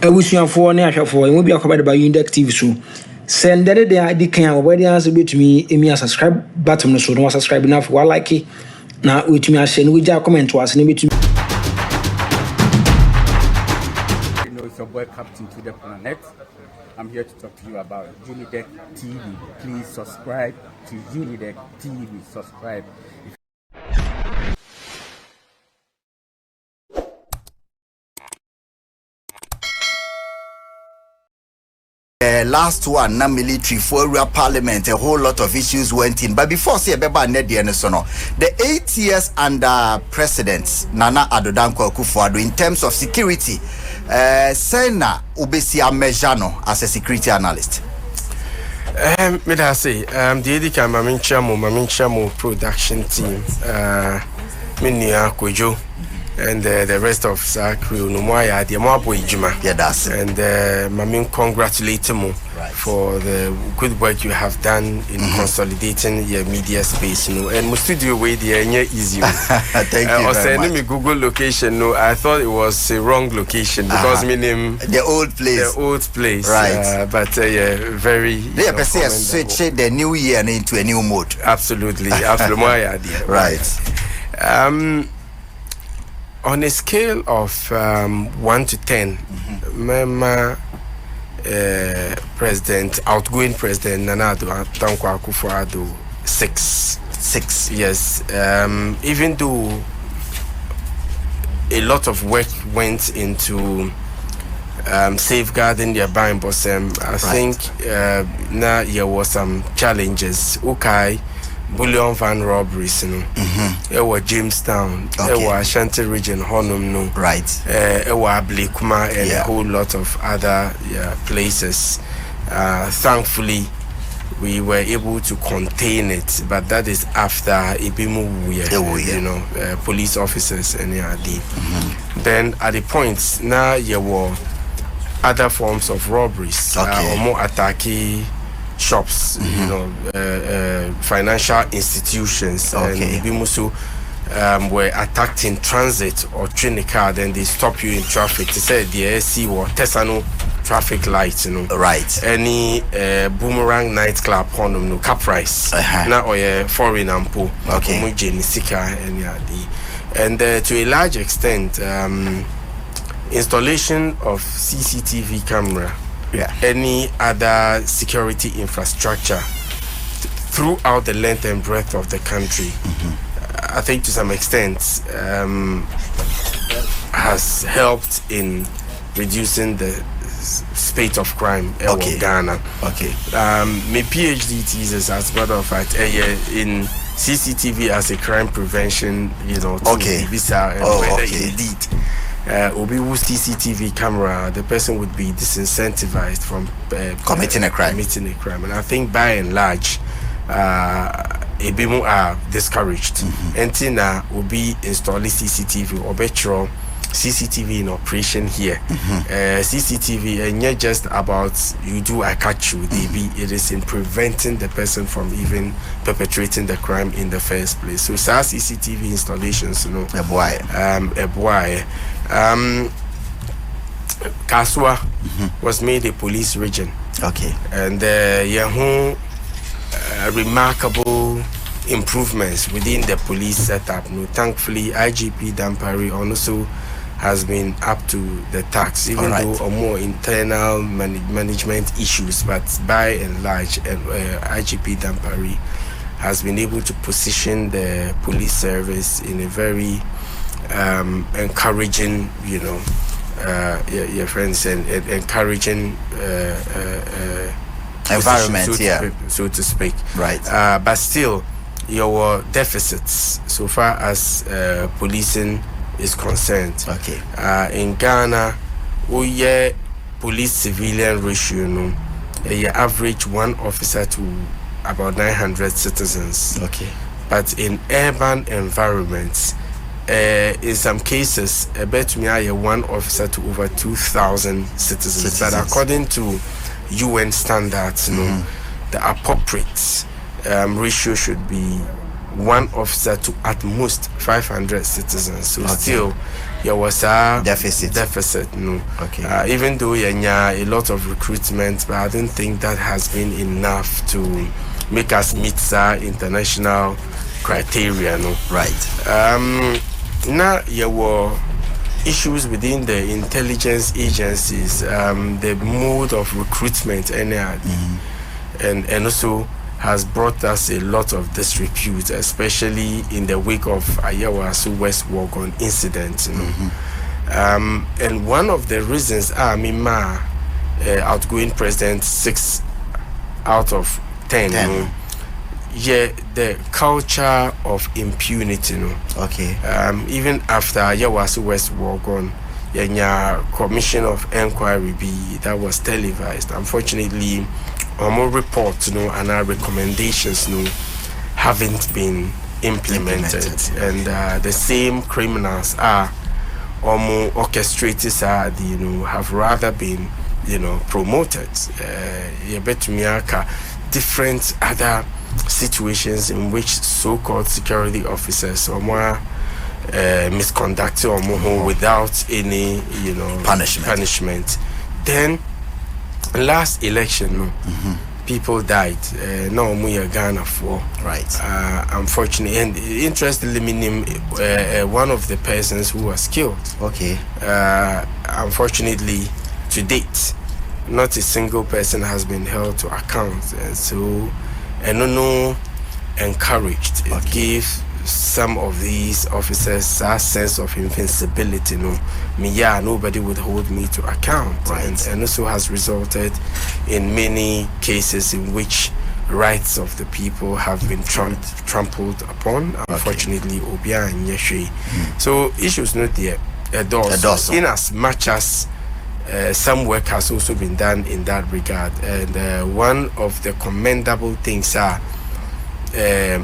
Ebusuafo ne ahwefo e mo bia kwaba ba Unidek TV so send the Adib kan obodi answer betumi emi subscribe button no so no subscribe na for like na wetumi a share no we comment was ne betumi. You know, it's your boy Captain to the Planet. I'm here to talk to you about Unidek TV. Please subscribe to Unidek TV. Subscribe. Last one, na military for real parliament, a whole lot of issues went in. But before say beba the 8 years under President Nana Addo Akufo-Addo in terms of security, Sena Ubesi Amejano as a security analyst. Me da say the Edika Maminchamo production team, Minia Kojo. And the rest of Sakri Unumoya, the Mabo Ijuma. Yeah, that's it. And Mamin congratulate you for the good work you have done in consolidating your media space. You know, and my studio way there easy. Thank you very much. Me Google location. No, I thought it was a wrong location because me name the old place. The old place. Right. But yeah, very. Yeah, but say switch the new year into a new mode. Absolutely, absolutely. Right. On a scale of 1 to 10, outgoing President Nana Addo Akufo-Addo 6. 6. Yes. Even though a lot of work went into safeguarding their buying bossem, I think now there was some challenges. Okay. Bullion van robberies, you know. It was Jamestown, it was Ashanti region, Honum, no. Right. It was Blakuma and a whole lot of other places. Thankfully, we were able to contain it, but that is after Ibimu, you know, police officers and Adib. Then at the point, now there were other forms of robberies, or more attacking shops, you know, financial institutions, and Bimusu were attacked in transit or train a car, then they stop you in traffic. They said the SC or Tesano traffic lights, you know. Right. Any Boomerang nightclub on no cap price. Now or foreign ampo. And to a large extent, installation of CCTV camera. Any other security infrastructure throughout the length and breadth of the country, I think to some extent has helped in reducing the spate of crime in Ghana. My PhD thesis, as a matter of fact, in CCTV as a crime prevention, you know, visa and whether indeed Obi whose CCTV camera, the person would be disincentivized from committing a crime. And I think by and large, Ebimu are discouraged. Entina will be installing CCTV or better CCTV in operation here. CCTV and not just about you do I catch you. It is in preventing the person from even perpetrating the crime in the first place. So CCTV installations, you know, Kaswa was made a police region. And remarkable improvements within the police setup. No, thankfully, IGP Dampari also has been up to the task, even though more internal management issues. But by and large, IGP Dampari has been able to position the police service in a very encouraging, you know, your friends and encouraging environment, so to speak. Right. But still, your deficits so far as policing is concerned. In Ghana, we police civilian ratio, no, average one officer to about 900 citizens. But in urban environments, in some cases, I bet me I one officer to over 2,000 citizens. But according to UN standards, you know, the appropriate ratio should be one officer to at most 500 citizens. So still, there was a deficit. No. Okay. Even though a lot of recruitment, but I don't think that has been enough to make us meet the international criteria. No. Right. Now there were issues within the intelligence agencies, the mode of recruitment, and also has brought us a lot of disrepute, especially in the wake of Ayawaso West Wagon incident. And one of the reasons outgoing president 6 out of 10. The culture of impunity. Okay. Even after Ayawaso West Wagon, commission of inquiry that was televised. Unfortunately, more reports, and our recommendations, haven't been implemented. And the same criminals are orchestrators have rather been, promoted. Different other situations in which so-called security officers or more misconducted or more without any, punishment. Then last election, people died. No more Ghana for. Right. Unfortunately, and interestingly, one of the persons who was killed. Okay. Unfortunately, to date, not a single person has been held to account, and so no encouraged. It gave some of these officers a sense of invincibility. Nobody would hold me to account. Right. And also has resulted in many cases in which rights of the people have been trampled upon. Unfortunately, Obia and Yeshe. So issues not there. In as much as some work has also been done in that regard, and one of the commendable things are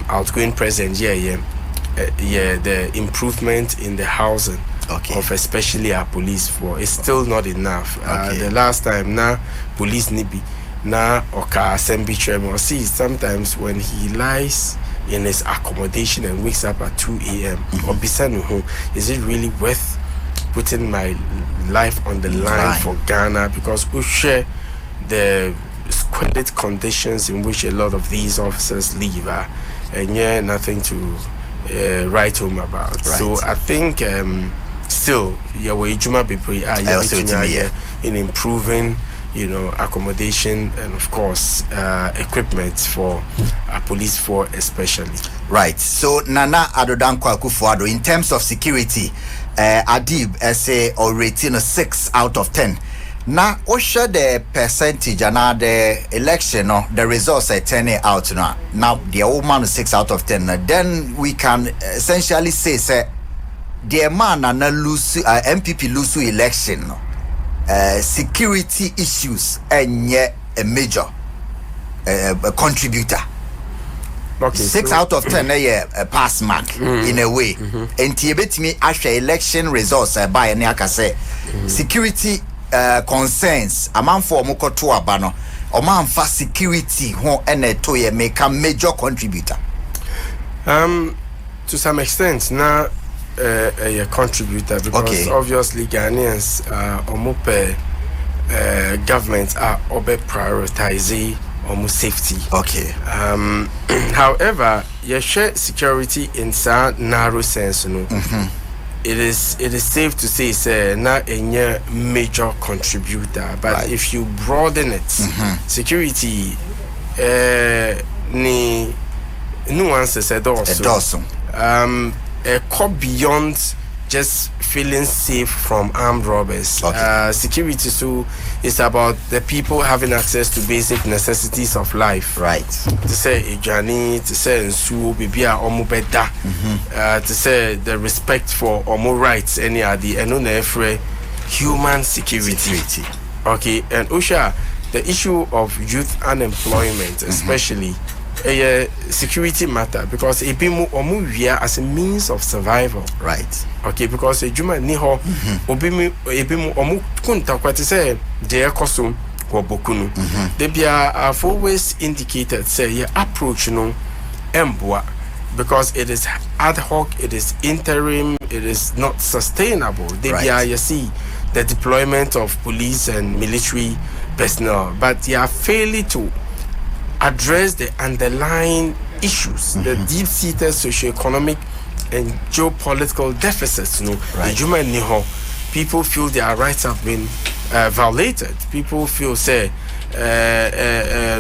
outgoing president, the improvement in the housing of especially our police force is still not enough. The last time police nibi oka assembly chairman or see sometimes when he lies in his accommodation and wakes up at 2 a.m. or bisanu, is it really worth putting my life on the line for Ghana? Because we share the squalid conditions in which a lot of these officers live, and nothing to write home about. Right. So I think still in improving accommodation and of course equipment for police force especially. Right. So Nana Addo Akufo-Addo, in terms of security, Adib say or rating 6 out of 10. Now, share the percentage and the election, the results are 10 out now. Now, the old man is 6 out of 10. Then we can essentially say, the man and lose MPP lose election. Security issues and a major contributor. Okay, 6 out of 10 a pass mark in a way. And Tibet me after election results by any say security concerns a man for Mokoto Abano or man for security who and to make a major contributor. To some extent now a contributor because obviously Ghanaians governments are prioritizing almost safety. Okay. However, you share security in some narrow sense, It is safe to say it's not a major contributor, but if you broaden it, security ni nuances also. Beyond just feeling safe from armed robbers. Security is about the people having access to basic necessities of life. Right. To say ejani, to say nsu, bibia omo beda. To say the respect for omo rights, any adi, and no human security. Okay, and Usha, the issue of youth unemployment, especially. Security matter because omu as a means of survival. Right. Okay, because a juma ni ho obimu omu kunta kwati say je kosum ko bokunu. They I've always indicated say your approach no emboa because it is ad hoc, it is interim, it is not sustainable. You see the deployment of police and military personnel, but they are failing to address the underlying issues, the deep-seated socio-economic and geopolitical deficits. People feel their rights have been violated. People feel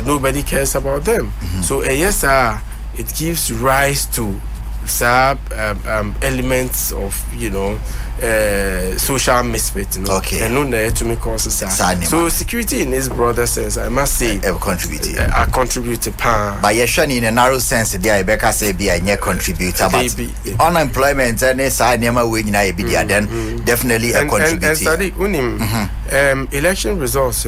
nobody cares about them. So it gives rise to some elements of social misfit. Okay. So security in its broader sense, I must say, I contribute to pan. But in a narrow sense, the Rebecca say be a contributor. But unemployment and then definitely a contributor. And election results,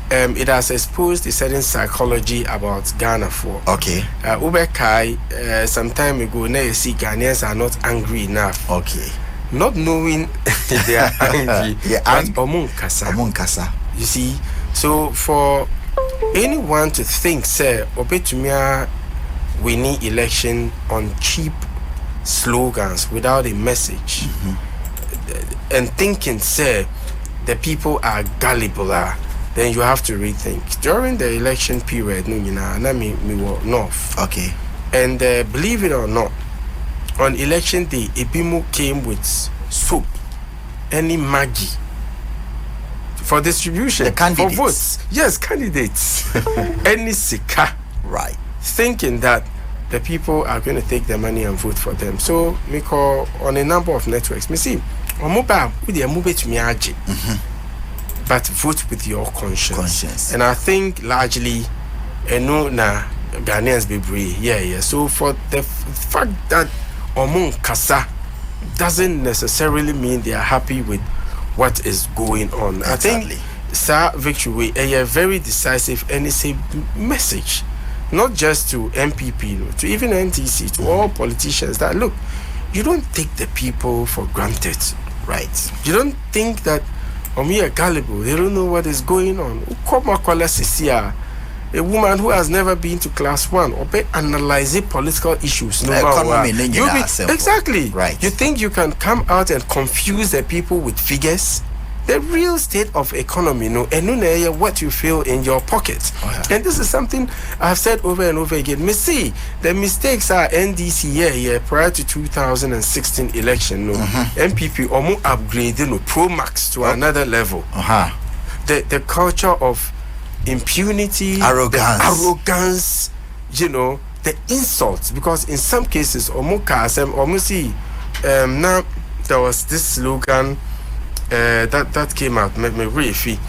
it has exposed a certain psychology about Ghana for. Okay. Ubekai, some time ago, now you see Ghanaians are not angry enough. Okay. Not knowing they are angry, but omunkasa. You see, so for anyone to think, say, Obetumia winning election on cheap slogans without a message, and thinking, say, the people are gullible, then you have to rethink. During the election period, we were north. Okay. And believe it or not, on election day, Ebimu came with soap, any Maggie, for distribution, for votes. Yes, candidates. Any Sika. Right. Thinking that the people are going to take the money and vote for them. So, we call on a number of networks. Me see, on mobile, we are moving to Miyaji. But vote with your conscience. And I think largely, Ghanaians be brave. Yeah. So for the fact that Omun Kasa doesn't necessarily mean they are happy with what is going on. Exactly. I think Sir Victory a very decisive and it's a message, not just to MPP, to even NTC, to all politicians that look, you don't take the people for granted, right? You don't think that are gullible. They don't know what is going on. A woman who has never been to class 1 or analyze political issues. Exactly. Right. You think you can come out and confuse the people with figures? The real state of economy, and what you feel in your pocket. And this is something I've said over and over again. Me see, the mistakes are NDC prior to 2016 election. MPP almost upgrading Pro Max to another level. The culture of impunity, arrogance, the insults, because in some cases, almost see, now there was this slogan. That came out, made me really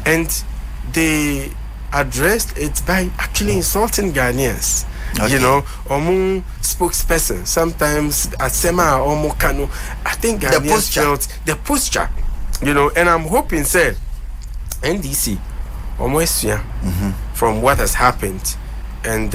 and they addressed it by actually insulting Ghanaians. Okay. Spokesperson sometimes at Sema or Mokano. I think Ghanaians felt the posture, and I'm hoping, say, NDC almost from what has happened and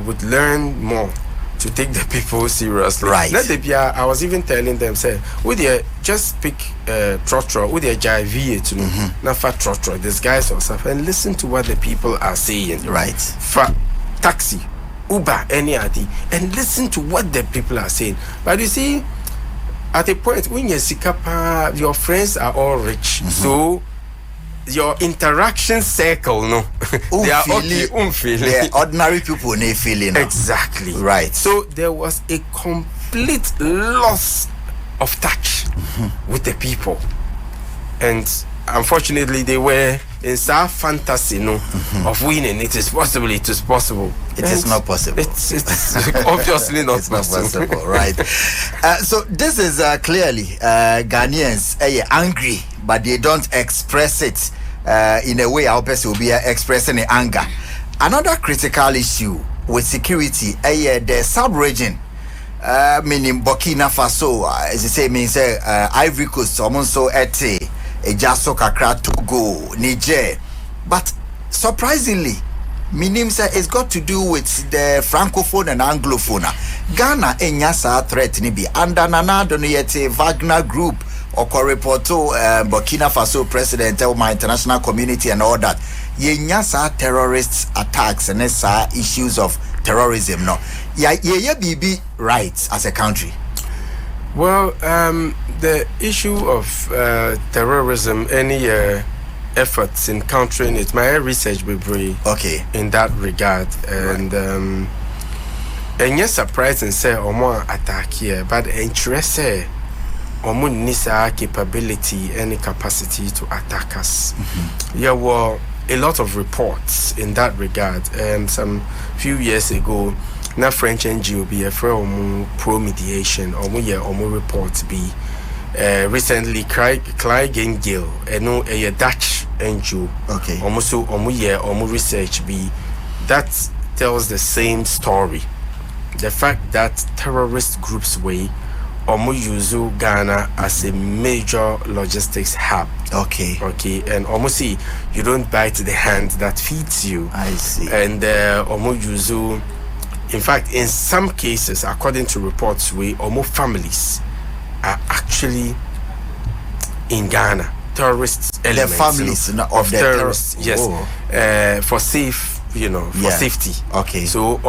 would learn more to take the people seriously. Right. I was even telling them, say, would you just pick Trotro, would you JV to Nafa Trotro, this guys or stuff, and listen to what the people are saying. Right. For taxi, Uber, any ID, and listen to what the people are saying. But you see, at a point when you're Sikapa, your friends are all rich. So your interaction circle, they are They're ordinary people, they feeling. Exactly. Right. So there was a complete loss of touch with the people, and unfortunately, they were in some fantasy, of winning. It is possible. It is possible. It is not possible. It's obviously not possible. Right. So this is clearly Ghanaians angry, but they don't express it in a way our person will be expressing anger. Another critical issue with security, the sub-region, meaning Burkina Faso, as you say, means Ivory Coast, also Ete, Ejaso Kakra, Togo, Niger. But surprisingly, meaning it's got to do with the Francophone and Anglophone. Ghana enyasa threat ni bi under Nana Doniyete Wagner Group or Korepoto Burkina Faso president of my international community and all that. Yenyasa terrorist attacks and essa issues of terrorism no. be right as a country. Well, the issue of terrorism, any efforts in countering it, my research will be in that regard, and yes, surprising say or more attack here, but interest say or more nisa capability, any capacity to attack us. There were a lot of reports in that regard. Some few years ago, na French NGO be a pro mediation or more reports be recently Clyde Gill a Dutch NGO almost research be that tells the same story. The fact that terrorist groups use Ghana as a major logistics hub. And almost see you don't bite the hand that feeds you. I see. And use, in fact, in some cases, according to reports, families are actually in Ghana. Terrorist elements. The families of the terrorists, yes, for safe, for safety. So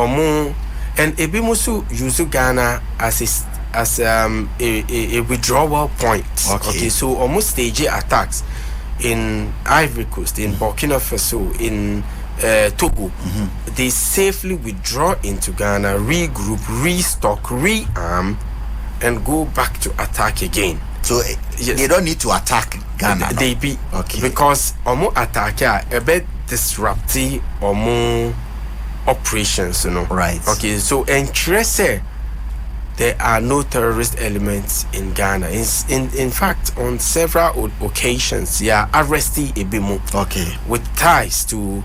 and Ebimusu use Ghana as a withdrawal point. So almost stage attacks in Ivory Coast, in Burkina Faso, in Togo, they safely withdraw into Ghana, regroup, restock, rearm, and go back to attack again. So they don't need to attack Ghana. They be because attack a bit disruptive operations, Right. So interest there are no terrorist elements in Ghana. In fact, on several occasions, arrested Ebimu with ties to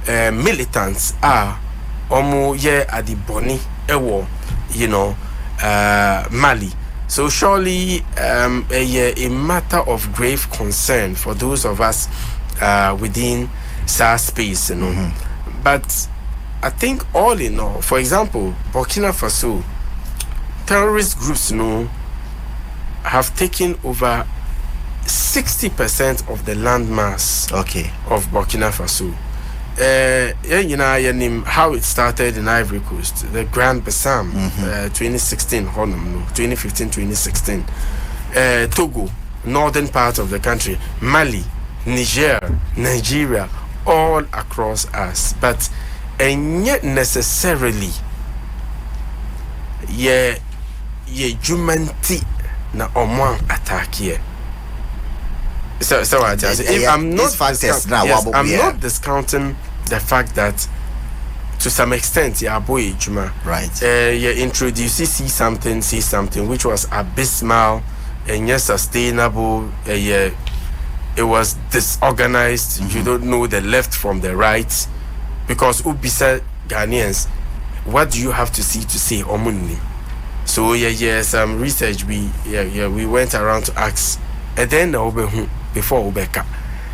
militants are Adiboni Ewo, Mali. So surely a matter of grave concern for those of us within SARS space, But I think all in all, for example, Burkina Faso, terrorist groups have taken over 60% of the landmass of Burkina Faso. How it started in Ivory Coast, the Grand Bassam, 2016, 2015, 2016. Togo, northern part of the country, Mali, Niger, Nigeria, all across us. But and yet necessarily, jumanti na omwan attack here. So I'm not discounting the fact that to some extent boy Juma introduce see something which was abysmal and yet sustainable. It was disorganized. You don't know the left from the right, because Ubisa Ghanaians, what do you have to say Omuni? So some research we went around to ask, and then before Ubeka,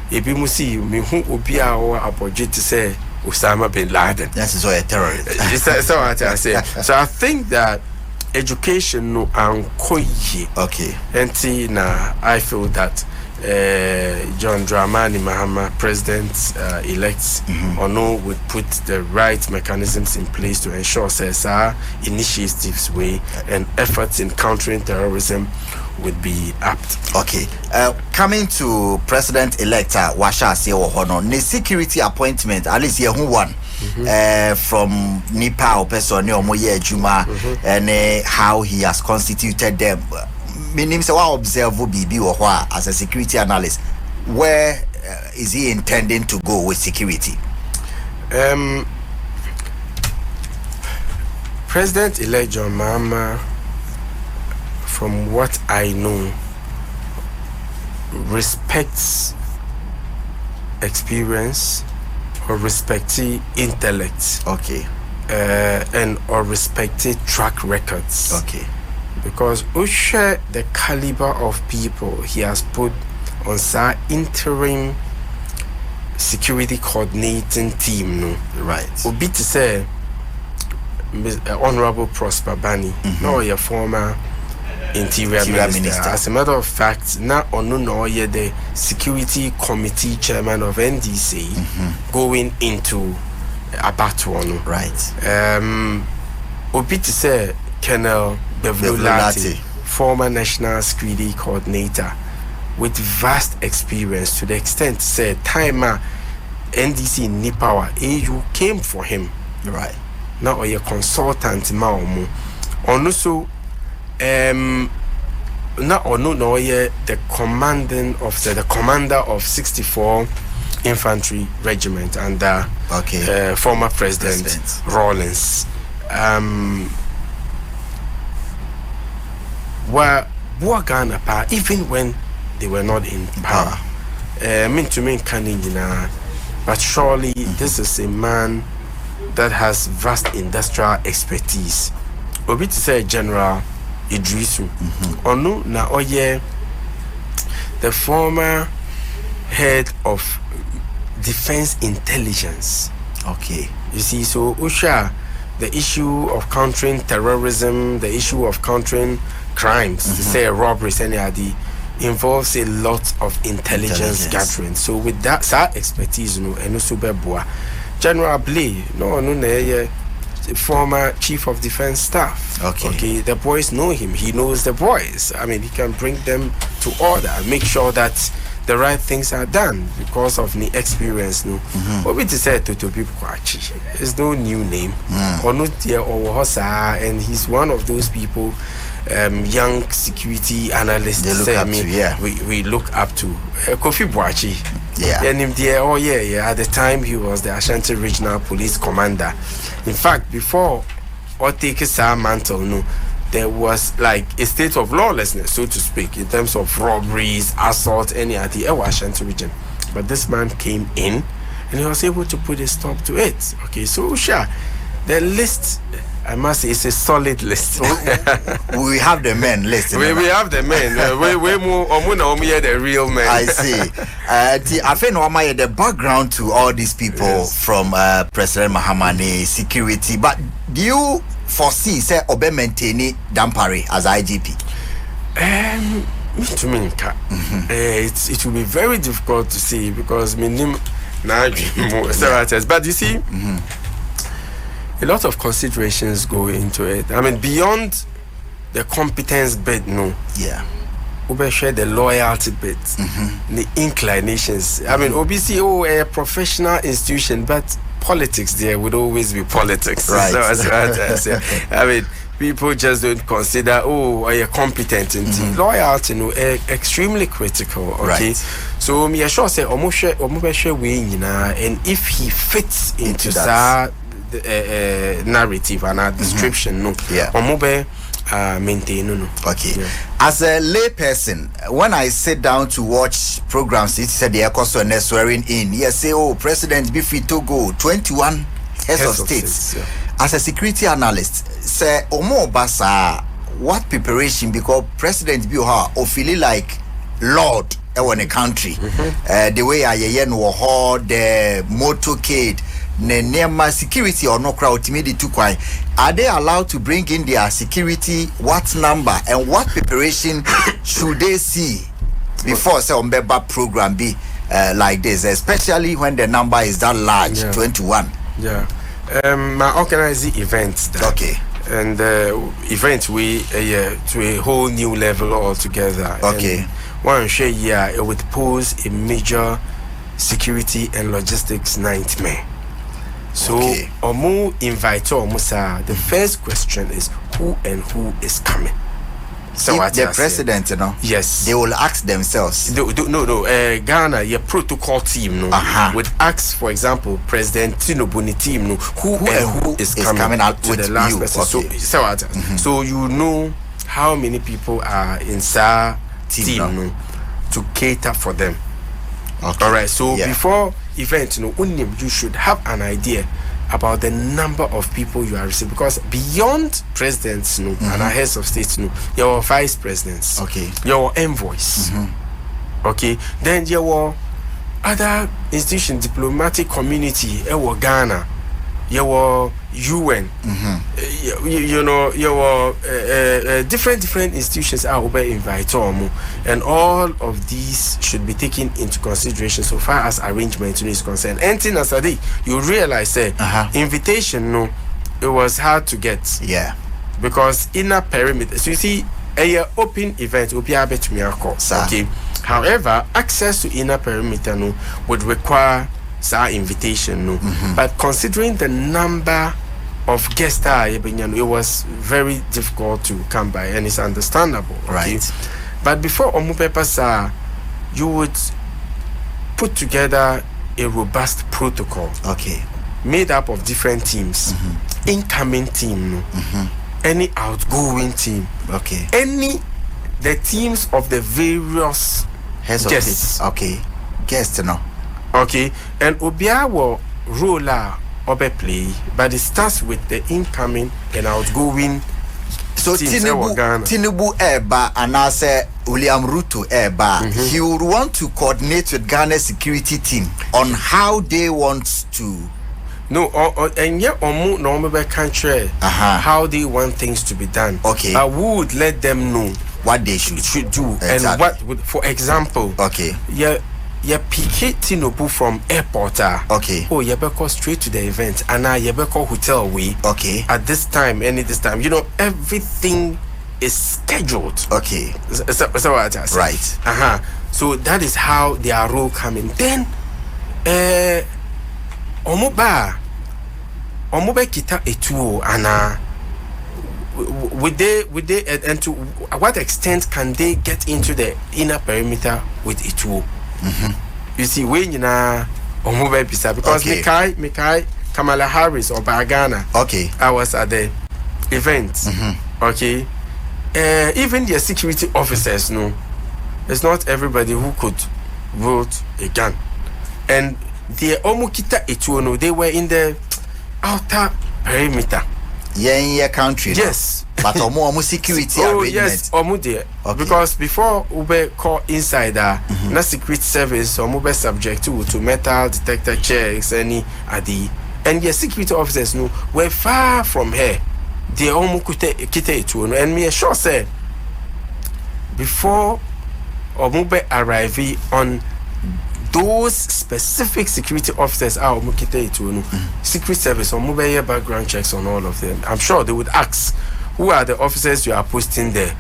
Ebi Musi me who Ubia or apology to say Osama bin Laden. That is a terrorist. So what I say. So I think that education and and I feel that John Prez.Mahama, president elect, would put the right mechanisms in place to ensure our initiatives and efforts in countering terrorism would be apt. Coming to President-elect Washa Sewohono, the security appointment, at least one from Nipa or person Juma, and how he has constituted them. Meaning, so I observe BB or as a security analyst. Where is he intending to go with security? President-elect John Mahama, from what I know, respects experience or respects intellect. And or respects track records. Because Usha, the caliber of people he has put on sa interim security coordinating team, would be to say Honorable Prosper Bani, no your former interior minister. As a matter of fact, now the security committee chairman of NDC going into Abatuano. Obi to say Colonel Bevlulati, former national security coordinator with vast experience to the extent said timer NDC ni power AU came for him. Right. Now a consultant Maomo. Also not the commander of 64 infantry regiment under former president Rawlings. Were Ghana power even when they were not in power. But surely this is a man that has vast industrial expertise. Obi to say General Idrisu. Onu na oye the former head of defense intelligence. Okay. You see, so Usha, the issue of countering terrorism, the issue of countering crimes, to say robberies, any other, involves a lot of intelligence gathering. So with that expertise, and also General Blee, former chief of defense staff. Okay, the boys know him. He knows the boys. I mean, he can bring them to order, make sure that the right things are done because of the experience. What we said to people, there's no new name or not there or Hosa, and he's one of those people. Young security analysts they look say, up to, we look up to Kofi Boachi. And him there, at the time he was the Ashanti Regional Police Commander. In fact, before Otekesa mantle, there was like a state of lawlessness, so to speak, in terms of robberies, assault, any of the Ashanti region. But this man came in and he was able to put a stop to it. Okay, so the list, I must say, it's a solid list. We have the men list. We have the men. We more the real men. I see. I think the background to all these people from Prez.Mahama security. But do you foresee say Obe maintain Dampare as IGP? It will be very difficult to see because but you see. A lot of considerations go into it. I mean, beyond the competence bit, we share the loyalty bit, the inclinations. I mean, OBC, a professional institution, but politics there would always be politics. Right. I mean, people just don't consider, are you competent? Loyalty, extremely critical. Okay. Right. So, me sure say, and if he fits into that narrative and description, maintain. Okay. As a lay person, when I sit down to watch programs, it said the Ecoso and swearing in. Yes, say, President Bifi Togo, 21 heads of states. As a security analyst, say, Omo Basa, what preparation? Because President Bioha or feeling like Lord in a country, the way I the motorcade. Nema security or no crowd are they allowed to bring in their security? What number and what preparation should they see before say Ombeba program be like this, especially when the number is that large, 21? My organizing events and event we to a whole new level altogether. And one share it would pose a major security and logistics nightmare. So, Omu invite Omusa. The first question is who and who is coming. So if the president, yes, they will ask themselves. Ghana, your protocol team, would ask, for example, President Tinobuni team, who is coming out with the last person. So you know how many people are in SAR team to cater for them. All right. So before event, you should have an idea about the number of people you are receiving, because beyond presidents and our heads of states, your vice presidents, your envoys, then your other institution, diplomatic community, Ghana, your UN, your different institutions are invited, and all of these should be taken into consideration so far as arrangement is concerned. Anything as you realize, invitation it was hard to get. Yeah. Because inner perimeter, so you see, a open event will be able to be okay. However, access to inner perimeter no would require some invitation no. But considering the number of guests it was very difficult to come by, and it's understandable. Okay? Right. But before Omupepa you would put together a robust protocol. Okay. Made up of different teams. Incoming team no. Any outgoing team. Okay. The teams of the various guests. Okay. Guests no. Okay. And Obia will role obe play, but it starts with the incoming and outgoing. So Tinubu Eba and I say William Ruto Eba, he would want to coordinate with Ghana's security team on how they want to. No, and yet no country how they want things to be done. Okay. I would let them know what they should do. Exactly. And what would, for example, okay. Yeah, pick Tinubu from airport. Okay. Oh, you better go straight to the event, and you better go hotel way. Okay. At this time, this time, everything is scheduled. Okay. So what I say. Right. So that is how their role coming. Then, Omoba kita etuo ana. Would they and to what extent can they get into the inner perimeter with etuo? You see, when you know Omoba Pisa, because Mikai Kamala Harris or Bagana. Okay. I was at the event. Okay. Even the security officers know it's not everybody who could vote a gun. And the Omukita Etuono, they were in the outer perimeter. Yeah, in your country. Yes. But omo security arrangement. Yes, omo there. Okay. Because before Ube call insider, na secret service, omo subject to metal detector checks, any adi. And the security officers no were far from here. They omo kite etuono. And me sure say before omo arrive on those specific security officers are secret service or mobile background checks on all of them. I'm sure they would ask, who are the officers you are posting there?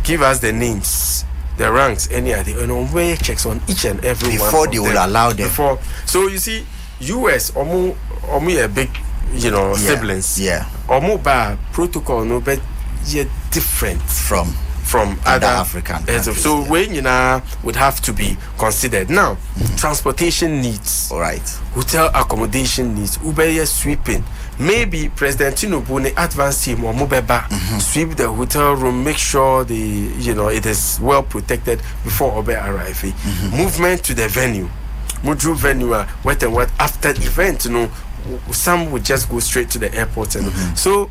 Give us the names, the ranks, any other, and checks on each and every before one. Before they will allow them. So you see, US omu a big, siblings. Yeah. Omu ba protocol no but different from other African countries. So when would have to be considered. Now, transportation needs. All right. Hotel accommodation needs. Uber sweeping. Maybe President Tinubu ne advance team or Mubeba sweep the hotel room, make sure it is well protected before Obe arrive. Movement to the venue. Mudru venue what and what after the event, some would just go straight to the airport and so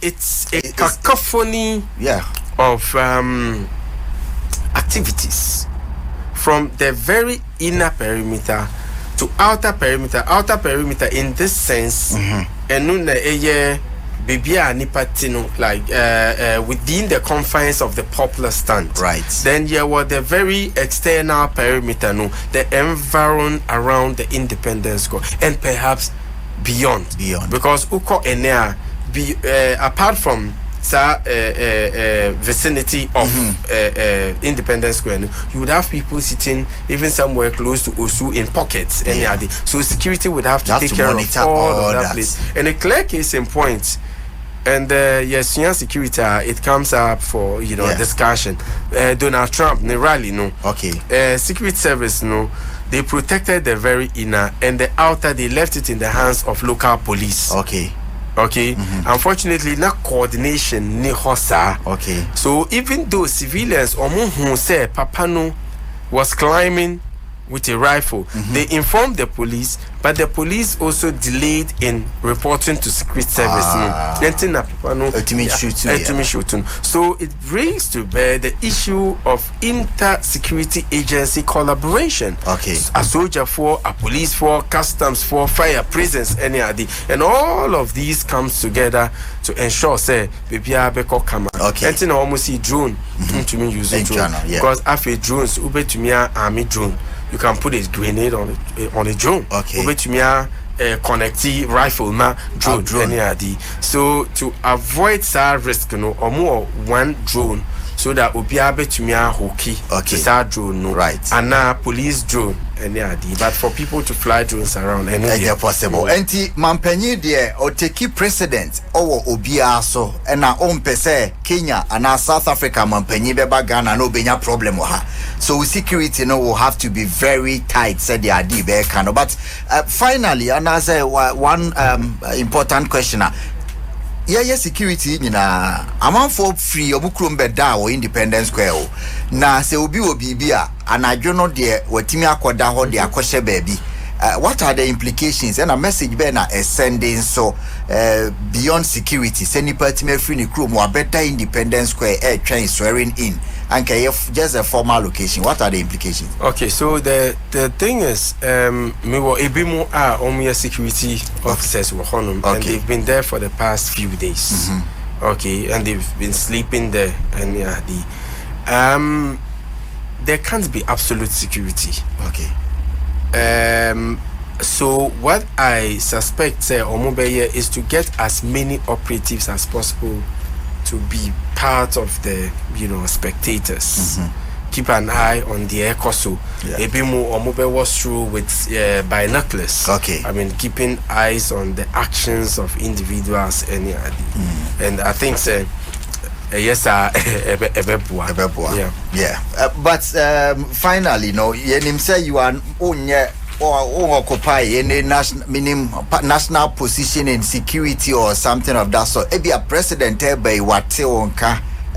it's a cacophony of activities from the very inner perimeter to outer perimeter. Outer perimeter in this sense, and like within the confines of the popular stand. Right. Then there were the very external perimeter, the environment around the Independence Square, and perhaps beyond. Because Uko Enea, apart from vicinity of Independence Square, you would have people sitting even somewhere close to Osu in pockets. So security would have to take care of all of that place. And a clear case in point, and yes, security, it comes up for discussion. Donald Trump, the rally, Secret Service, they protected the very inner, and the outer they left it in the hands of local police. Okay. Unfortunately, not coordination ni hosa. Okay. So even though civilians who say Papano was climbing with a rifle, they informed the police, but the police also delayed in reporting to Secret Service. So it brings to bear the issue of inter-security agency collaboration. Okay. A soldier for, a police for, customs for, fire, prisons, any other. And all of these comes together to ensure, say, okay. And almost see drone to me using drone. Because after drones, ube to me army drone. You can put a grenade on a drone. Okay. connecty rifle na drone any adi. So to avoid that risk, you know, or more one drone so that obiya betumi ahoki to that drone, no, right, and now police drone any adi. But for people to fly drones around, any possible. Enti mampenyi de o take president owo obiya so na ompese Kenya and South Africa mampenyi beba Ghana no benya problem ha. So security, you know, will have to be very tight, said the Adib. But finally, and I say one important question. Yeah, security, you know, amount for free obukrum beda or Independence Square. Na se obi bia and I don't know the wetimi akoda ho de akoshe baby. What are the implications? And a message be na sending so beyond security. Send party free ni crew more better Independence Square air train swearing in. And just a formal location. What are the implications? Okay, so the thing is, me were Ebimo are only security officers were honum, and they've been there for the past few days. Okay, and they've been sleeping there, and yeah, there can't be absolute security. Okay. So what I suspect, say, Omobeye is to get as many operatives as possible to be part of the, you know, spectators. Keep an eye on the ecoso. Maybe more Omobe was through with binoculars. Okay. I mean, keeping eyes on the actions of individuals and I think yes, yeah. But finally, no, you say you are or occupy any national position in security or something of that sort. Maybe a president by what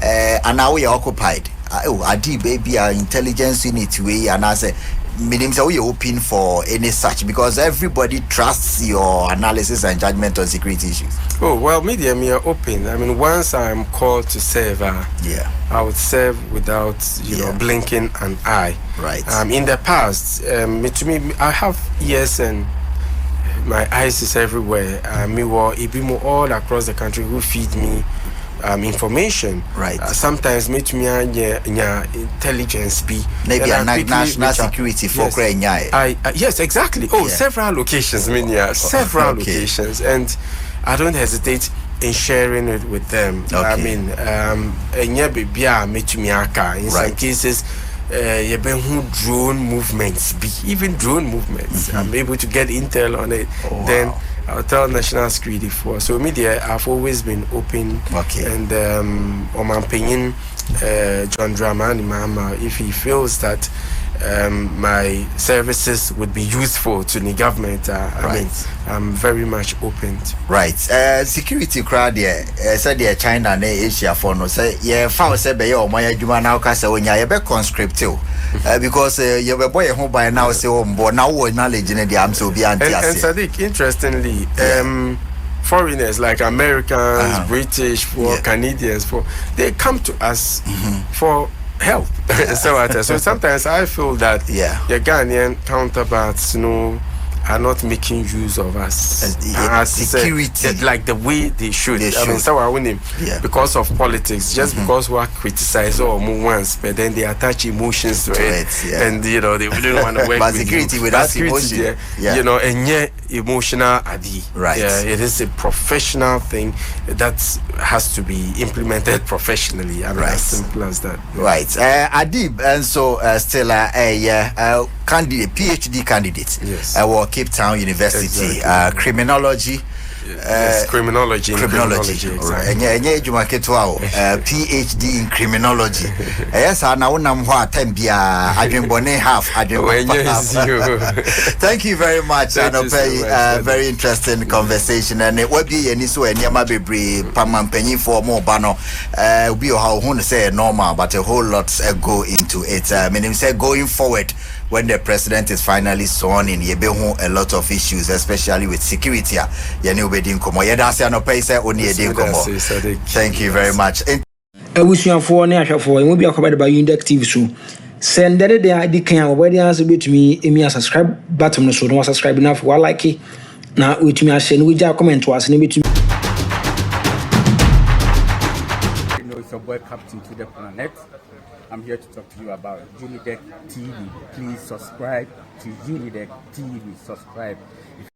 and now we are occupied. Adib baby our intelligence unit way and I say meaning so we open for any such because everybody trusts your analysis and judgment on security issues. Oh well, media me are open. I mean, once I'm called to serve, I would serve without you know blinking an eye. Right. In the past, to me, I have ears and my eyes is everywhere. Me were Ibimo all across the country who feed me information. Right. Sometimes meet me intelligence be maybe a national security for yes, exactly. Oh, several locations. I mean, several locations, and I don't hesitate in sharing it with them. I mean, in some cases, drone movements be even drone movements. I'm able to get intel on it. Then I'll tell national security for. So media, I've always been open. And on my opinion, John Prez.Mahama, if he feels that my services would be useful to the government, I mean, I'm very much open. Right. Security crowd there, said the China and Asia for no say, found say by your my Juma now cast when you be conscripted. Because you were boy home by now, say, but now we're knowledge in the arms will be anti. And Saddick, interestingly, foreigners like Americans, British, Canadians, they come to us for help. So sometimes I feel that your Ghanaian counterparts, you know, are not making use of us as security like the way they should. I mean, so I win because of politics, just because we are criticized or move once, but then they attach emotions to it, and you know they wouldn't want to work with security you. without emotion. You know, and emotional adi. Right. It is a professional thing that has to be implemented professionally. I mean, as simple as that. Right. Adib, and so still a candidate, PhD candidate. Yes. Cape Town University, criminology. Criminology. Exactly. PhD in criminology. Yes, I know what time Thank you very much. Very interesting conversation, and it will be any so any penny for more banner. Be how say normal, but a whole lot go into it. Meaning say going forward. When the president is finally sworn in, you be a lot of issues, especially with security. Thank you very much. I wish you for an air for will be accompanied by Unidek TV. So send that the ID can where the answer to me, a subscribe button, so don't subscribe enough. While like it now, with me, I send we just comment to us and maybe it's your boy Captain to the Planet. I'm here to talk to you about Unidek TV. Please subscribe to Unidek TV. Subscribe. If